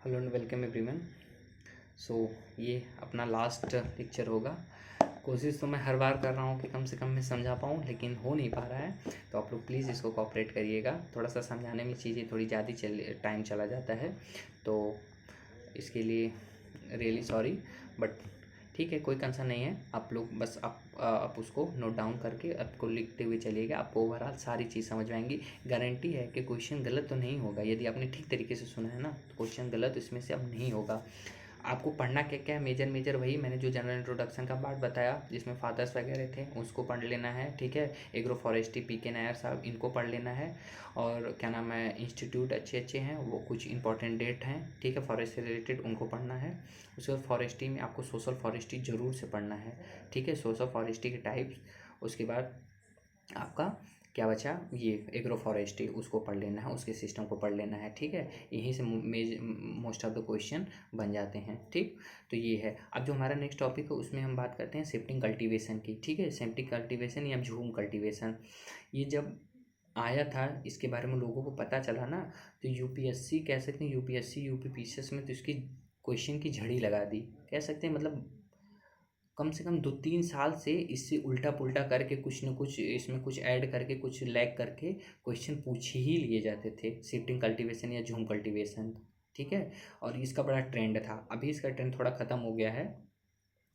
Hello and welcome everyone. So ये अपना last lecture होगा। कोशिश तो मैं हर बार कर रहा हूँ कि कम से कम मैं समझा पाऊँ, लेकिन हो नहीं पा रहा है। तो आप लोग प्लीज़ इसको कोऑपरेट करिएगा। थोड़ा सा समझाने में चीज़ें थोड़ी ज़्यादा टाइम चला जाता है, तो इसके लिए रियली सॉरी, बट ठीक है, कोई कंसर्न नहीं है। आप लोग बस आप उसको नोट डाउन करके आपको लिखते हुए चलिएगा। आपको ओवरऑल सारी चीज़ समझ में आएंगी। गारंटी है कि क्वेश्चन गलत तो नहीं होगा। यदि आपने ठीक तरीके से सुना है ना, तो क्वेश्चन गलत इसमें से अब नहीं होगा। आपको पढ़ना क्या क्या है, मेजर वही मैंने जो जनरल इंट्रोडक्शन का पार्ट बताया, जिसमें फादर्स वगैरह थे, उसको पढ़ लेना है। ठीक है, एग्रो फॉरेस्ट्री पी.के. नायर साहब, इनको पढ़ लेना है। और क्या नाम है, इंस्टीट्यूट अच्छे अच्छे हैं, वो कुछ इंपॉर्टेंट डेट हैं, ठीक है, फॉरेस्ट से रिलेटेड, उनको पढ़ना है। उसके बाद फॉरेस्ट्री में आपको सोशल फॉरेस्ट्री ज़रूर से पढ़ना है, ठीक है, सोशल फॉरेस्ट्री के टाइप्स। उसके बाद आपका क्या बचा, ये एग्रो फॉरेस्ट्री, उसको पढ़ लेना है, उसके सिस्टम को पढ़ लेना है, ठीक है। यहीं से मोस्ट ऑफ द क्वेश्चन बन जाते हैं, ठीक। तो ये है। अब जो हमारा नेक्स्ट टॉपिक है, उसमें हम बात करते हैं शिफ्टिंग कल्टीवेशन की, ठीक है। शिफ्टिंग कल्टीवेशन या झूम कल्टीवेशन, ये जब आया था, इसके बारे में लोगों को पता चला ना, तो यूपीएससी कह सकते हैं, यूपीएससी यूपीपीसीएस में तो इसकी क्वेश्चन की झड़ी लगा दी, कह सकते हैं। मतलब कम से कम 2-3 साल से इससे उल्टा पुल्टा करके कुछ न कुछ इसमें कुछ ऐड करके, कुछ लैग करके क्वेश्चन पूछ ही लिए जाते थे, शिफ्टिंग कल्टीवेशन या झूम कल्टीवेशन, ठीक है। और इसका बड़ा ट्रेंड था। अभी इसका ट्रेंड थोड़ा ख़त्म हो गया है,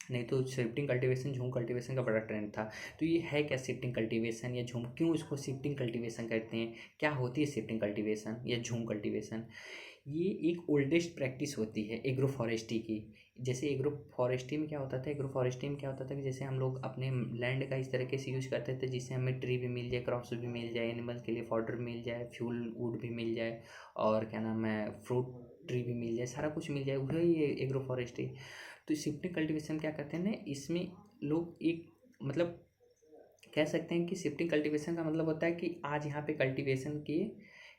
नहीं तो शिफ्टिंग कल्टीवेशन झूम कल्टीवेशन का बड़ा ट्रेंड था। तो ये है क्या शिफ्टिंग कल्टीवेशन या झूम, क्यों इसको शिफ्टिंग कल्टीवेशन कहते हैं, क्या होती है शिफ्टिंग कल्टीवेशन या झूम कल्टीवेशन। ये एक ओल्डेस्ट प्रैक्टिस होती है एग्रो फॉरेस्ट्री की। जैसे एग्रो फॉरेस्ट्री में क्या होता था, एग्रो फॉरेस्ट्री में क्या होता था कि जैसे हम लोग अपने लैंड का इस तरीके से यूज़ करते थे जिससे हमें ट्री भी मिल जाए, क्रॉप्स भी मिल जाए, एनिमल्स के लिए फॉडर मिल जाए, फ्यूल वुड भी मिल जाए, और क्या नाम है, फ्रूट ट्री भी मिल जाए, सारा कुछ मिल जाए, वही ये एग्रो फॉरेस्ट्री। तो शिफ्टिंग कल्टीवेशन क्या करते हैं ना, इसमें लोग एक मतलब कह सकते हैं कि शिफ्टिंग कल्टीवेशन का मतलब होता है कि आज यहाँ पे कल्टीवेशन किए,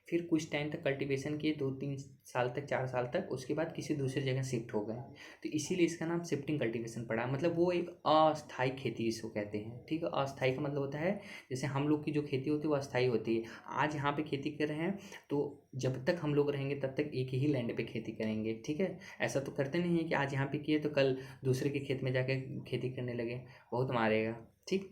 फिर कुछ टाइम तक कल्टीवेशन किए, 2-3 साल तक, 4 साल तक, उसके बाद किसी दूसरी जगह शिफ्ट हो गए। तो इसीलिए इसका नाम शिफ्टिंग कल्टीवेशन पड़ा। मतलब वो एक अस्थायी खेती इसको कहते हैं, ठीक है। अस्थायी का मतलब होता है, जैसे हम लोग की जो खेती होती है वो अस्थायी होती है। आज यहाँ पे खेती कर रहे हैं, तो जब तक हम लोग रहेंगे तब तक एक ही लैंड पे खेती करेंगे, ठीक है। ऐसा तो करते नहीं है कि आज यहाँ पे किए तो कल दूसरे के खेत में जाके खेती करने लगे, बहुत मारेगा, ठीक।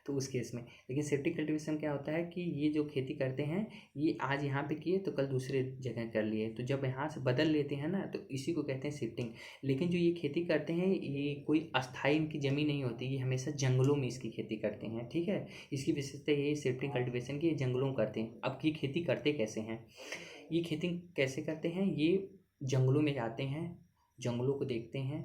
तो उस केस में, लेकिन शिफ्टिंग कल्टीवेशन क्या होता है कि ये जो खेती करते हैं, ये आज यहाँ पे किए तो कल दूसरे जगह कर लिए, तो जब यहाँ से बदल लेते हैं ना, तो इसी को कहते हैं शिफ्टिंग। लेकिन जो ये खेती करते हैं, ये कोई अस्थायी इनकी ज़मीन नहीं होती, ये हमेशा जंगलों में इसकी खेती करते हैं, ठीक है। इसकी विशेषता ये शिफ्टिंग कल्टीवेशन की, ये जंगलों में करते हैं। अब की खेती करते कैसे हैं, ये खेती कैसे करते हैं, ये जंगलों में जाते हैं, जंगलों को देखते हैं,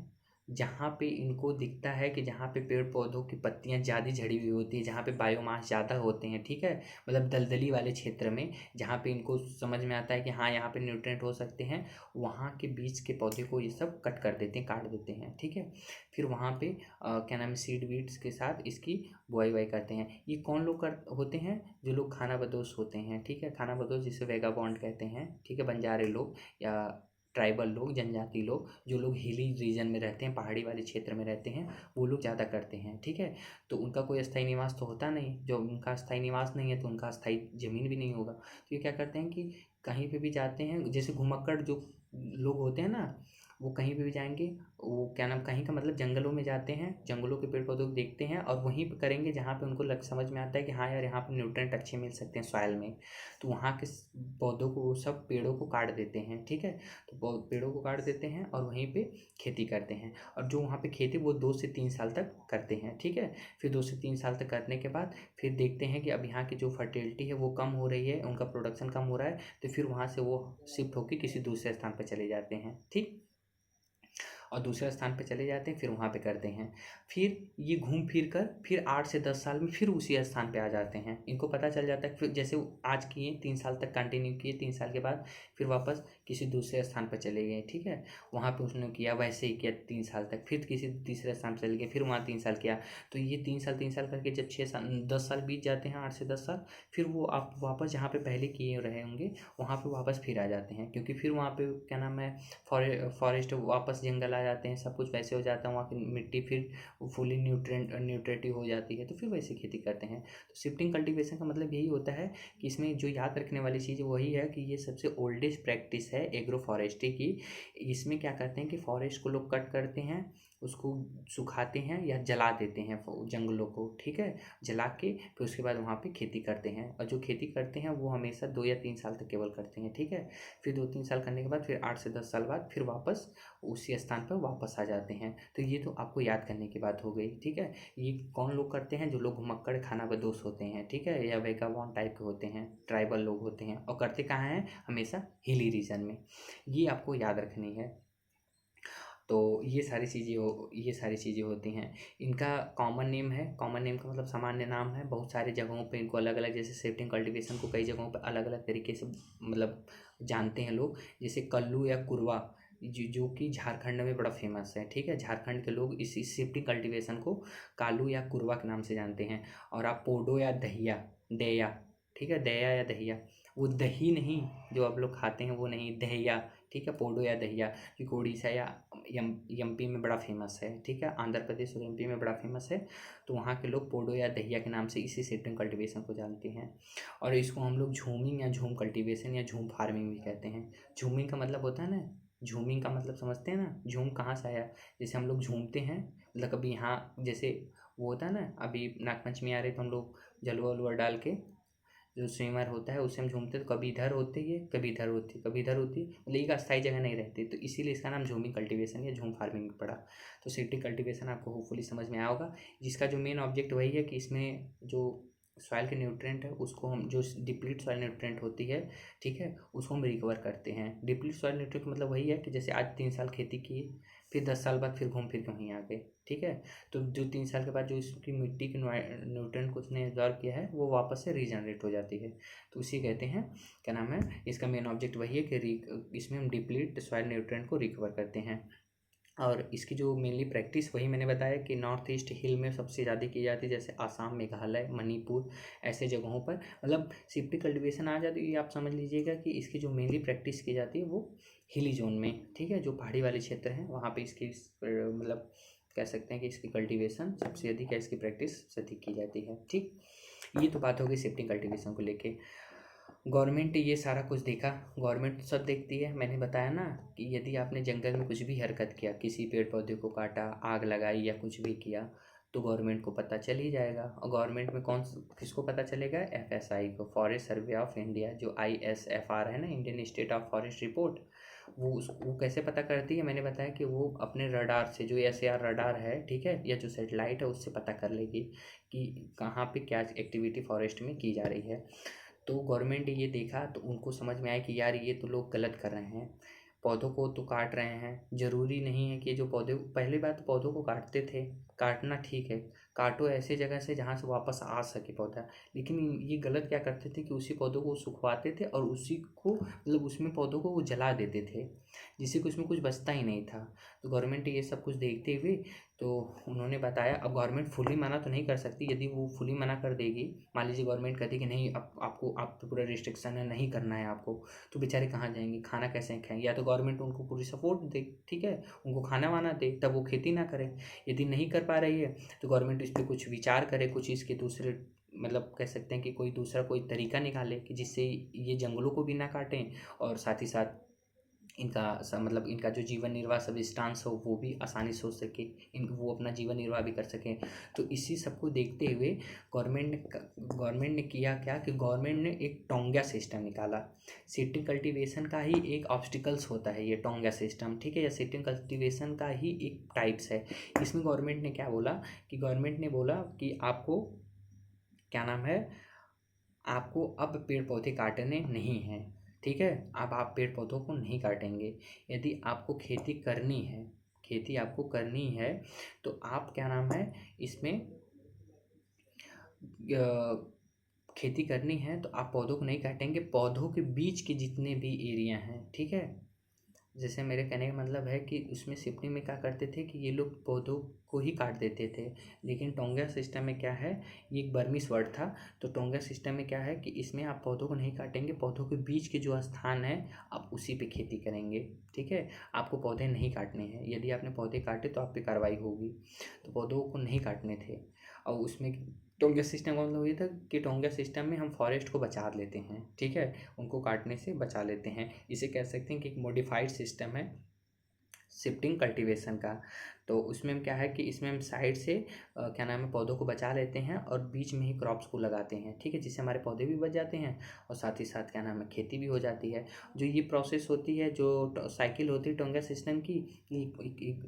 जहाँ पे इनको दिखता है कि जहाँ पे पेड़ पौधों की पत्तियाँ ज़्यादा झड़ी हुई होती है, जहाँ पे बायोमास ज़्यादा होते हैं, ठीक है, मतलब दलदली वाले क्षेत्र में, जहाँ पे इनको समझ में आता है कि हाँ यहाँ पे न्यूट्रिएंट हो सकते हैं, वहाँ के बीच के पौधे को ये सब कट कर देते हैं, काट देते हैं, ठीक है। फिर वहाँ पे क्या नाम है, सीड वीड्स के साथ इसकी बुआई वाई करते हैं। ये कौन लोग कर होते हैं, जो लोग खाना बदोश होते हैं, ठीक है, खाना बदोश जिसे वेगाबॉन्ड कहते हैं, ठीक है, बंजारे लोग या ट्राइबल लोग, जनजाति लोग, जो लोग हिली रीजन में रहते हैं, पहाड़ी वाले क्षेत्र में रहते हैं, वो लोग ज़्यादा करते हैं, ठीक है। तो उनका कोई अस्थायी निवास तो होता नहीं, जो उनका अस्थायी निवास नहीं है तो उनका अस्थायी ज़मीन भी नहीं होगा। तो ये क्या करते हैं कि कहीं पे भी जाते हैं, जैसे घुमक्कड़ जो लोग होते हैं ना, वो कहीं पे भी जाएंगे, वो क्या नाम, कहीं का मतलब जंगलों में जाते हैं, जंगलों के पेड़ पौधों को देखते हैं, और वहीं पे करेंगे जहाँ पे उनको समझ में आता है कि हाँ यार यहाँ पे न्यूट्रिएंट अच्छे मिल सकते हैं सॉइल में। तो वहाँ के पौधों को, वो सब पेड़ों को काट देते हैं, ठीक है। तो पेड़ों को काट देते हैं और वहीं पे खेती करते हैं, और जो वहाँ पे खेती वो 2 से 3 साल तक करते हैं, ठीक है। फिर 2 से 3 साल तक करने के बाद फिर देखते हैं कि अब यहाँ की जो फर्टिलिटी है वो कम हो रही है, उनका प्रोडक्शन कम हो रहा है, तो फिर वहाँ से वो शिफ्ट होकर किसी दूसरे स्थान पर चले जाते हैं, ठीक। और दूसरे स्थान पे चले जाते हैं, फिर वहाँ पे करते हैं। फिर ये घूम फिर कर फिर 8 से 10 साल में फिर उसी स्थान पे आ जाते हैं। इनको पता चल जाता है, फिर जैसे आज किए 3 साल तक कंटिन्यू किए, 3 साल के बाद फिर वापस किसी दूसरे स्थान पर चले गए, ठीक है। वहाँ पे उसने किया, वैसे ही किया 3 साल तक, फिर किसी तीसरे स्थान पर चले गए, फिर वहाँ 3 साल किया। तो ये 3 साल करके जब 6 साल 10 साल बीत जाते हैं, 8 से 10 साल, फिर वो आप वापस जहाँ पे पहले किए रहे होंगे वहाँ पे वापस फिर आ जाते हैं, क्योंकि फिर वहाँ पे क्या नाम है, फॉरेस्ट वापस जंगल आ आ जाते हैं, सब कुछ वैसे हो जाता है, वहाँ की मिट्टी फिर फुली न्यूट्रेटिव हो जाती है, तो फिर वैसे खेती करते हैं। तो शिफ्टिंग कल्टीवेशन का मतलब यही होता है कि इसमें जो याद रखने वाली चीज़ वही है कि ये सबसे ओल्डेस्ट प्रैक्टिस है एग्रो फॉरेस्ट्री की। इसमें क्या करते हैं कि फॉरेस्ट को लोग कट करते हैं, उसको सुखाते हैं या जला देते हैं जंगलों को, ठीक है, जला के फिर उसके बाद वहाँ पे खेती करते हैं। और जो खेती करते हैं वो हमेशा 2 या 3 साल तक केवल करते हैं, ठीक है। फिर 2-3 साल करने के बाद फिर 8 से 10 साल बाद फिर वापस उसी स्थान पर वापस आ जाते हैं। तो ये तो आपको याद करने की बात हो गई, ठीक है। ये कौन लोग करते हैं? जो लोग घुमक्कड़ खानाबदोश होते हैं, ठीक है, या वेगाबॉन्ड टाइप के होते हैं, ट्राइबल लोग होते हैं, और करते कहाँ हैं? हमेशा हिली रीजन में। ये आपको याद रखनी है। तो ये सारी चीज़ें होती हैं। इनका कॉमन नेम है, कॉमन नेम का मतलब सामान्य नाम है। बहुत सारी जगहों पे इनको अलग अलग, जैसे शिफ्टिंग कल्टीवेशन को कई जगहों पे अलग अलग तरीके से मतलब जानते हैं लोग, जैसे कल्लू या कुरवा, जो कि झारखंड में बड़ा फेमस है, ठीक है। झारखंड के लोग इस शिफ्टिंग कल्टीवेशन को कालू या कुरवा के नाम से जानते हैं। और आप पोडो या दहिया, ठीक है, दया या दहिया, वो दही नहीं जो आप लोग खाते हैं वो नहीं, दहिया, ठीक है, पोडो या दहिया, क्योंकि उड़ीसा या एमपी में बड़ा फेमस है, ठीक है, आंध्र प्रदेश और एमपी में बड़ा फेमस है। तो वहाँ के लोग पोडो या दहिया के नाम से इसी शिफ्टिंग कल्टीवेशन को जानते हैं। और इसको हम लोग झूमिंग या झूम कल्टीवेशन या झूम फार्मिंग भी कहते हैं। झूमिंग का मतलब होता है ना, झूमिंग का मतलब समझते हैं ना, झूम कहाँ से आया? जैसे हम लोग झूमते हैं, मतलब कभी यहाँ जैसे वो होता है ना, अभी नागपंचमी आ रही तो हम लोग जलवा उलवा डाल के जो स्विमर होता है उससे हम झूमते, तो कभी इधर होती है, कभी इधर होती, कभी इधर होती, मतलब एक अस्थायी जगह नहीं रहती। तो इसीलिए इसका नाम झूमिंग कल्टीवेशन या झूम फार्मिंग पड़ा। तो शिफ्टिंग कल्टीवेशन आपको होपफुली समझ में आया होगा, जिसका जो मेन ऑब्जेक्ट वही है कि इसमें जो सॉइल के न्यूट्रिएंट है उसको हम, जो डिप्लीट सॉइल न्यूट्रिएंट होती है, ठीक है, उसको हम रिकवर करते हैं। डिप्लीट सॉइल न्यूट्रिएंट मतलब वही है कि जैसे आज 3 साल खेती की, फिर 10 साल बाद फिर घूम फिर के वहीं आ गए, ठीक है। तो जो 3 साल के बाद जो इसकी मिट्टी के न्यूट्रिएंट को उसने एब्जॉर्ब किया है वो वापस से रीजनरेट हो जाती है। तो उसी कहते हैं, क्या नाम है, इसका मेन ऑब्जेक्ट वही है कि इसमें हम डिप्लीट सॉइल न्यूट्रिएंट को रिकवर करते हैं। और इसकी जो मेनली प्रैक्टिस वही मैंने बताया कि नॉर्थ ईस्ट हिल में सबसे ज़्यादा की जाती है, जैसे आसाम, मेघालय, मणिपुर, ऐसे जगहों पर मतलब शिफ्टिंग कल्टीवेशन आ जाती है। आप समझ लीजिएगा कि इसकी जो मेनली प्रैक्टिस की जाती है वो हिली जोन में, ठीक है, जो पहाड़ी वाले क्षेत्र हैं वहाँ पे इसकी मतलब कह सकते हैं कि इसकी कल्टीवेशन सबसे अधिक है, इसकी प्रैक्टिस सबसे अधिक की जाती है, ठीक। ये तो बात हो गई शिफ्टिंग कल्टीवेशन को लेके। गवर्नमेंट ये सारा कुछ देखा, गवर्नमेंट सब देखती है। मैंने बताया ना कि यदि आपने जंगल में कुछ भी हरकत किया, किसी पेड़ पौधे को काटा, आग लगाई या कुछ भी किया, तो गवर्नमेंट को पता चल ही जाएगा। और गवर्नमेंट में किसको पता चलेगा? FSI को, फॉरेस्ट सर्वे ऑफ इंडिया, जो ISFR है ना, Indian state of forest report, वो कैसे पता करती है? मैंने बताया कि वो अपने रडार से, जो SAR रडार है, ठीक है, या जो सैटेलाइट है उससे पता कर लेगी कि कहाँ पे क्या एक्टिविटी फॉरेस्ट में की जा रही है। तो गवर्नमेंट ने ये देखा तो उनको समझ में आया कि यार ये तो लोग गलत कर रहे हैं, पौधों को तो काट रहे हैं। ज़रूरी नहीं है कि जो पौधे, पहली बात पौधों को काटते थे, काटना ठीक है, काटो ऐसे जगह से जहाँ से वापस आ सके पौधा। लेकिन ये गलत क्या करते थे कि उसी पौधों को सुखवाते थे और उसी को मतलब उसमें पौधों को वो जला देते थे, जिससे कि उसमें कुछ बचता ही नहीं था। तो गवर्नमेंट ये सब कुछ देखते हुए तो उन्होंने बताया। अब गवर्नमेंट फुली मना तो नहीं कर सकती, यदि वो फुली मना कर देगी, मान लीजिए गवर्नमेंट कहती कि नहीं अब आपको, आप पे पूरा रिस्ट्रिक्शन है, नहीं करना है आपको, तो बेचारे कहाँ जाएंगे, खाना कैसे खाएंगे? या तो गवर्नमेंट उनको पूरी सपोर्ट दे, ठीक है, उनको खाना वाना दे, तब वो खेती ना करें। यदि नहीं कर पा रही है तो गवर्नमेंट इस पर कुछ विचार करे, कुछ इसके दूसरे मतलब कह सकते हैं कि कोई दूसरा कोई तरीका निकाले कि जिससे ये जंगलों को भी ना काटें और साथ ही साथ इनका मतलब इनका जो जीवन निर्वाह सब्सिस्टेंस हो वो भी आसानी से हो सके, वो अपना जीवन निर्वाह भी कर सकें। तो इसी सबको देखते हुए गवर्नमेंट ने किया क्या कि गवर्नमेंट ने एक टोंगा सिस्टम निकाला। शिफ्टिंग कल्टीवेशन का ही एक ऑब्स्टिकल्स होता है ये टोंगा सिस्टम, ठीक है, या शिफ्टिंग कल्टीवेशन का ही एक टाइप्स है। इसमें गवर्नमेंट ने क्या बोला कि गवर्नमेंट ने बोला कि आपको क्या नाम है, आपको अब पेड़ पौधे काटने नहीं हैं, ठीक है, अब आप पेड़ पौधों को नहीं काटेंगे। यदि आपको खेती करनी है, खेती आपको करनी है तो आप क्या नाम है इसमें खेती करनी है तो आप पौधों को नहीं काटेंगे। पौधों के बीच के जितने भी एरिया हैं, ठीक है, जैसे मेरे कहने का मतलब है कि उसमें शिफ्टिंग में क्या करते थे कि ये लोग पौधों को ही काट देते थे, लेकिन टोंगा सिस्टम में क्या है, ये एक बर्मिश वर्ड था। तो टोंगा सिस्टम में क्या है कि इसमें आप पौधों को नहीं काटेंगे, पौधों के बीच के जो स्थान है आप उसी पे खेती करेंगे। ठीक है, आपको पौधे नहीं काटने हैं। यदि आपने पौधे काटे तो आप पे कार्रवाई होगी। तो पौधों को नहीं काटने थे। और उसमें टोंगा सिस्टम का मतलब ये था कि टोंगा सिस्टम में हम फॉरेस्ट को बचा लेते हैं। ठीक है, उनको काटने से बचा लेते हैं। इसे कह सकते हैं कि एक मॉडिफाइड सिस्टम है शिफ्टिंग कल्टीवेशन का। तो उसमें हम क्या है कि इसमें हम साइड से क्या नाम है, पौधों को बचा लेते हैं और बीच में ही क्रॉप्स को लगाते हैं। ठीक है, जिससे हमारे पौधे भी बच जाते हैं और साथ ही साथ क्या नाम है, खेती भी हो जाती है। जो ये प्रोसेस होती है, जो साइकिल होती है टोंगा सिस्टम की,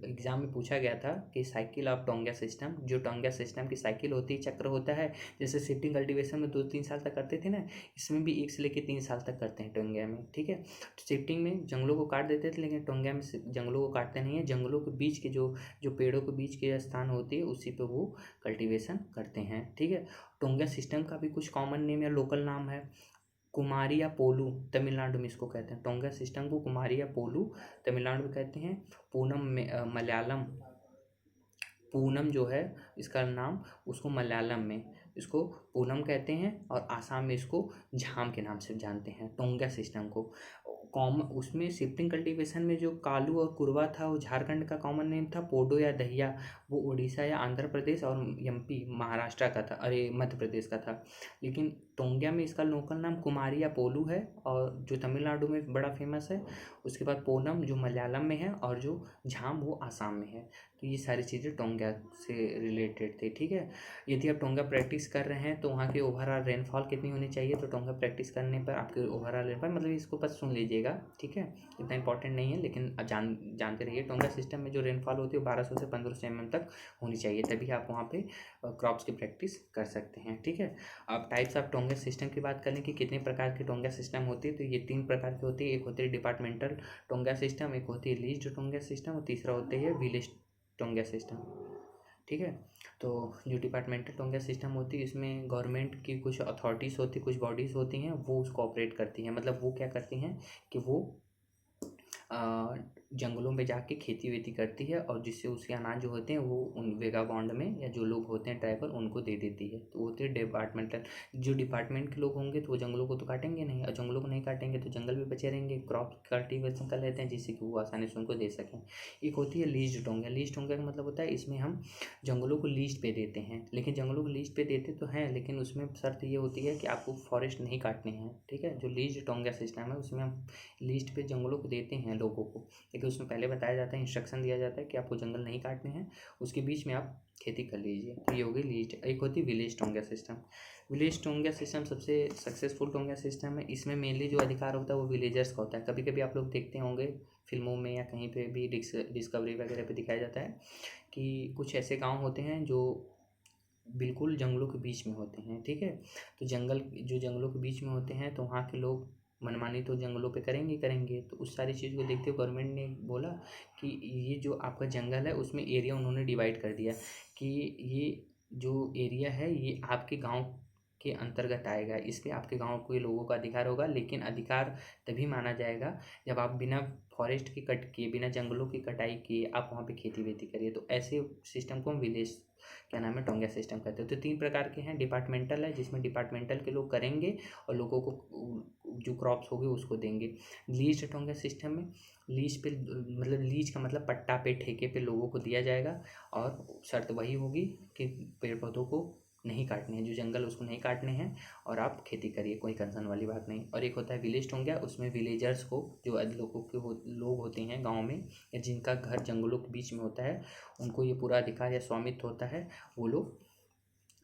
एग्जाम में पूछा गया था कि साइकिल ऑफ टोंगा सिस्टम, जो टोंगा सिस्टम की साइकिल होती है, चक्र होता है। जैसे शिफ्टिंग कल्टीवेशन में 2-3 साल तक करते थे ना, इसमें भी 1 से लेकर 3 साल तक करते हैं टोंगा में। ठीक है, शिफ्टिंग में जंगलों को काट देते थे, लेकिन टोंगा में जंगलों को काटते नहीं है। जंगलों के बीच के जो पेड़ों के बीच के स्थान होती है उसी पे वो कल्टीवेशन करते हैं। ठीक है, टोंगा सिस्टम का भी कुछ कॉमन नेम या लोकल नाम है। कुमारी या पोलू तमिलनाडु में इसको कहते हैं। टोंगा सिस्टम को कुमारी या पोलू तमिलनाडु में कहते हैं। पूनम में मलयालम, पूनम जो है इसका नाम, उसको मलयालम में इसको पूनम कहते हैं और आसाम में इसको झाम के नाम से जानते हैं टोंगा सिस्टम को। उसमें शिफ्टिंग कल्टीवेशन में जो कालू और कुरवा था वो झारखंड का कॉमन नेम था। पोडो या दहिया वो उड़ीसा या आंध्र प्रदेश और एमपी महाराष्ट्र का था, अरे मध्य प्रदेश का था। लेकिन टोंगा में इसका लोकल नाम कुमारी या पोलू है, और जो तमिलनाडु में बड़ा फेमस है। उसके बाद पोनम जो मलयालम में है, और जो झाम वो आसाम में है। तो ये सारी चीज़ें टोंगा से रिलेटेड थे। ठीक है, यदि आप टोंगा प्रैक्टिस कर रहे हैं तो वहाँ की ओवरऑल रेनफॉल कितनी होनी चाहिए, तो टोंगा प्रैक्टिस करने पर आपके ओवरऑल रेनफॉल, मतलब इसको बस सुन लीजिएगा। ठीक है, इतना इंपॉर्टेंट नहीं है, लेकिन आप जानते रहिए टोंगा सिस्टम में जो रेनफॉल होती है वो 1200 से 1500 mm तक होनी चाहिए, तभी आप वहाँ पे क्रॉप्स की प्रैक्टिस कर सकते हैं। ठीक है, अब टाइप्स ऑफ टोंगा सिस्टम की बात करें कि कितने प्रकार की टोंगा सिस्टम होती है, तो ये 3 प्रकार की होती है। एक होती है डिपार्टमेंटल टोंगा सिस्टम, एक होती है लीज्ड टोंगा सिस्टम, और तीसरा होती है विलेज टोंगा सिस्टम। ठीक है, तो जो डिपार्टमेंटल टोंगा सिस्टम होती है इसमें गवर्नमेंट की कुछ अथॉरिटीज़ होती, कुछ बॉडीज़ होती हैं, वो उसको ऑपरेट करती हैं। मतलब वो क्या करती हैं कि वो जंगलों में जाके खेती वेती करती है, और जिससे उसके अनाज जो होते हैं वो उन वेगा बॉन्ड में, या जो लोग होते हैं ट्राइबल, उनको दे देती है। तो होते हैं डिपार्टमेंटल। जो डिपार्टमेंट के लोग होंगे तो वो जंगलों को तो काटेंगे नहीं, और जंगलों को नहीं काटेंगे तो जंगल भी बचे रहेंगे। क्रॉप कल्टीवेशन कर लेते हैं जिससे कि वो आसानी से उनको दे सकें। एक होती है लीज टोंगा। लीज टोंगा का मतलब होता है इसमें हम जंगलों को लीज पे देते हैं, लेकिन जंगलों को लीज पे देते तो हैं, लेकिन उसमें शर्त ये होती है कि आपको फॉरेस्ट नहीं काटने हैं। ठीक है, जो लीज टोंगा सिस्टम है उसमें हम लीज पे जंगलों को देते हैं लोगों को, लेकिन उसमें पहले बताया जाता है, इंस्ट्रक्शन दिया जाता है कि आपको जंगल नहीं काटने हैं, उसके बीच में आप खेती कर लीजिए। तो ये हो गई लीज। एक होती है village tonga system. Village tonga system सबसे सक्सेसफुल टोंगा सिस्टम है। इसमें मेनली जो अधिकार होता है वो विलेजर्स का होता है। कभी कभी आप लोग देखते होंगे फिल्मों में या कहीं पे भी डिस्कवरी वगैरह पे दिखाया जाता है कि कुछ ऐसे गाँव होते हैं जो बिल्कुल जंगलों के बीच में होते हैं। ठीक है, तो जंगलों के बीच में होते हैं तो वहाँ के लोग मनमानी तो जंगलों पे करेंगे करेंगे। तो उस सारी चीज़ को देखते हुए गवर्नमेंट ने बोला कि ये जो आपका जंगल है उसमें एरिया उन्होंने डिवाइड कर दिया कि ये जो एरिया है ये आपके गांव के अंतर्गत आएगा, इस पे आपके गांव के लोगों का अधिकार होगा। लेकिन अधिकार तभी माना जाएगा जब आप बिना फॉरेस्ट की कट किए, बिना जंगलों की कटाई किए आप वहाँ पे खेती वेती करिए। तो ऐसे सिस्टम को हम विलेज क्या नाम है टोंगा सिस्टम कहते हैं। तो 3 प्रकार के हैं। डिपार्टमेंटल है जिसमें डिपार्टमेंटल के लोग करेंगे और लोगों को जो क्रॉप्स होगी उसको देंगे। लीज टोंगा सिस्टम में लीज पे, मतलब लीज का मतलब पट्टा पे, ठेके पे लोगों को दिया जाएगा, और शर्त वही होगी कि पेड़ पौधों को नहीं काटने हैं, जो जंगल उसको नहीं काटने हैं, और आप खेती करिए, कोई कंसर्न वाली बात नहीं। और एक होता है विलेज टोंगा, उसमें विलेजर्स को, जो लोगों के लोग होते हैं गाँव में या जिनका घर जंगलों के बीच में होता है, उनको ये पूरा अधिकार या स्वामित्व होता है, वो लोग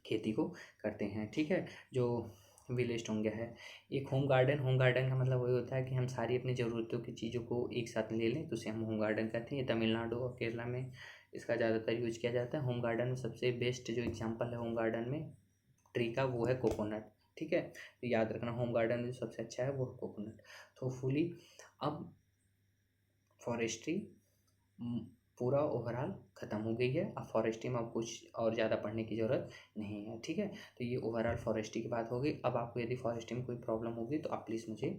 खेती को करते हैं। ठीक है, जो विलेज टोंगा है। एक होम गार्डन। होम गार्डन का मतलब वही होता है कि हम सारी अपनी ज़रूरतों की चीज़ों को एक साथ ले लें, तो उसे हम होम गार्डन कहते हैं। ये तमिलनाडु और केरला में इसका ज़्यादातर यूज किया जाता है। होम गार्डन में सबसे बेस्ट जो एग्जांपल है होम गार्डन में ट्री का, वो है कोकोनट। ठीक है, तो याद रखना होम गार्डन में जो सबसे अच्छा है वो कोकोनट। तो फुली अब फॉरेस्ट्री पूरा ओवरऑल ख़त्म हो गई है। अब फॉरेस्ट्री में अब कुछ और ज़्यादा पढ़ने की ज़रूरत नहीं है, ठीक है। तो ये ओवरऑल फॉरेस्ट्री की बात हो गई। अब आपको यदि फॉरेस्ट्री में कोई प्रॉब्लम होगी तो आप प्लीज़ मुझे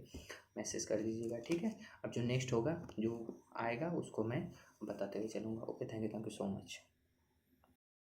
मैसेज कर दीजिएगा, ठीक है। अब जो नेक्स्ट होगा, जो आएगा, उसको मैं बताते हुए चलूँगा। Okay, thank you so much.